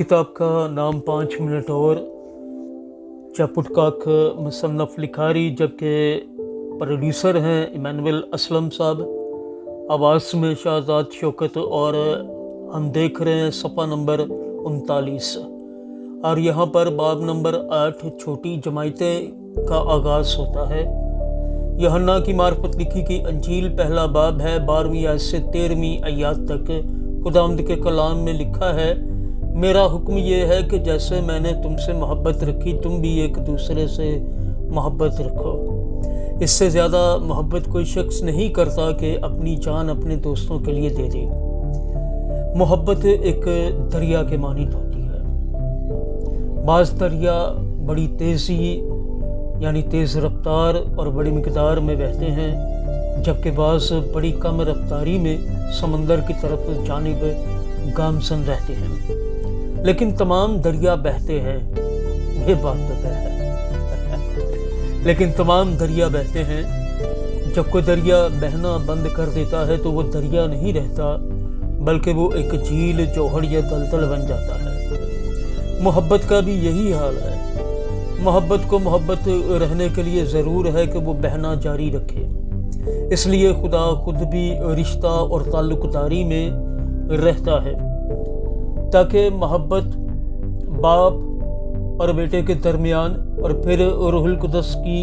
किताब का नाम 5 मिनट और चपुटकाक मुसन्नफ़ लिखारी, जबकि प्रोड्यूसर हैं इमानुएल असलम साहब। आवाज़ में शाहजाद शौकत और हम देख रहे हैं सफ़ा नंबर 39 और यहाँ पर बाब नंबर 8 छोटी जमायतें का आगाज़ होता है। यूहन्ना की मार्फत लिखी की अंजील पहला बाब है, 12वीं आयत से 13वीं आयत तक खुदावंद के कलाम में लिखा है, मेरा हुक्म ये है कि जैसे मैंने तुमसे मोहब्बत रखी तुम भी एक दूसरे से मोहब्बत रखो। इससे ज़्यादा मोहब्बत कोई शख्स नहीं करता कि अपनी जान अपने दोस्तों के लिए दे दे। मोहब्बत एक दरिया के मानिंद होती है। बाज़ दरिया बड़ी तेज़ी यानी तेज़ रफ्तार और बड़ी मिकदार में बहते हैं, जबकि बाज़ बड़ी कम रफ्तारी में समंदर की तरफ जानिब गामज़न रहते हैं। लेकिन तमाम दरिया बहते हैं, ये बात तो तय है। लेकिन तमाम दरिया बहते हैं। जब कोई दरिया बहना बंद कर देता है तो वो दरिया नहीं रहता, बल्कि वो एक झील, जोहड़ या दलदल बन जाता है। मोहब्बत का भी यही हाल है। मोहब्बत को मोहब्बत रहने के लिए ज़रूर है कि वो बहना जारी रखे। इसलिए खुदा खुद भी रिश्ता और ताल्लुक़दारी में रहता है, ताकि मोहब्बत बाप और बेटे के दरमियान और फिर रूहुल कुदस की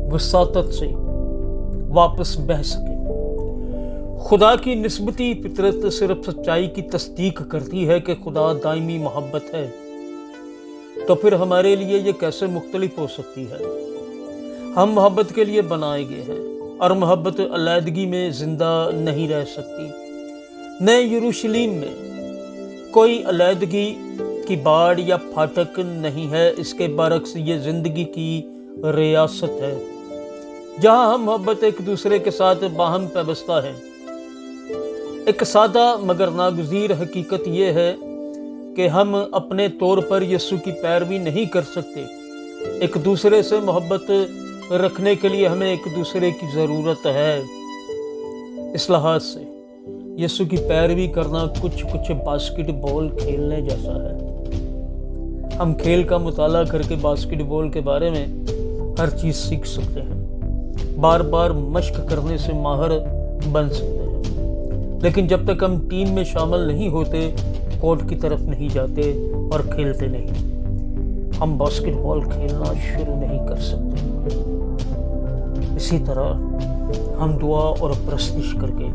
वसातत से वापस बह सके। खुदा की निस्बती फितरत सिर्फ सच्चाई की तस्दीक करती है कि खुदा दायमी मोहब्बत है, तो फिर हमारे लिए ये कैसे मुख्तलिफ हो सकती है। हम मोहब्बत के लिए बनाए गए हैं और मोहब्बत अलैदगी में ज़िंदा नहीं रह सकती। नए यरूशलेम में कोई अलैदगी की बाड़ या फाटक नहीं है, इसके बरक्स ये ज़िंदगी की रियासत है, जहाँ हम मोहब्बत एक दूसरे के साथ बाहम पैबस्ता है। एक सादा मगर नागुज़ीर हकीकत ये है कि हम अपने तौर पर यीशु की पैरवी नहीं कर सकते। एक दूसरे से मोहब्बत रखने के लिए हमें एक दूसरे की ज़रूरत है। इस लिहाज से यीशु की पैरवी करना कुछ बास्केटबॉल खेलने जैसा है। हम खेल का मुताला करके बास्केटबॉल के बारे में हर चीज़ सीख सकते हैं, बार बार मश्क करने से माहिर बन सकते हैं, लेकिन जब तक हम टीम में शामिल नहीं होते, कोर्ट की तरफ नहीं जाते और खेलते नहीं, हम बास्केटबॉल खेलना शुरू नहीं कर सकते। इसी तरह हम दुआ और प्रस्तुत करके,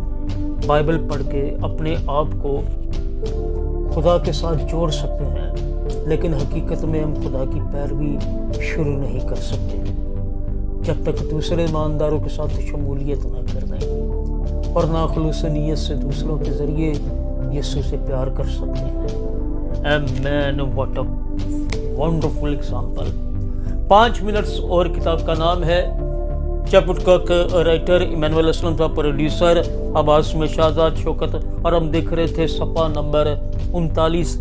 बाइबल पढ़ के अपने आप को खुदा के साथ जोड़ सकते हैं, लेकिन हकीकत में हम खुदा की पैरवी शुरू नहीं कर सकते जब तक दूसरे ईमानदारों के साथ शमूलियत ना कर दें और ना खुलूस नीयत से दूसरों के ज़रिए यीशु से प्यार कर सकते हैं। Amen. What a wonderful example. 5 minutes और किताब का नाम है, चपुटकाक राइटर इमानुएल असलम का प्रोड्यूसर, आवाज़ में शाहजाद शौकत और हम देख रहे थे सफ़ा नंबर 39।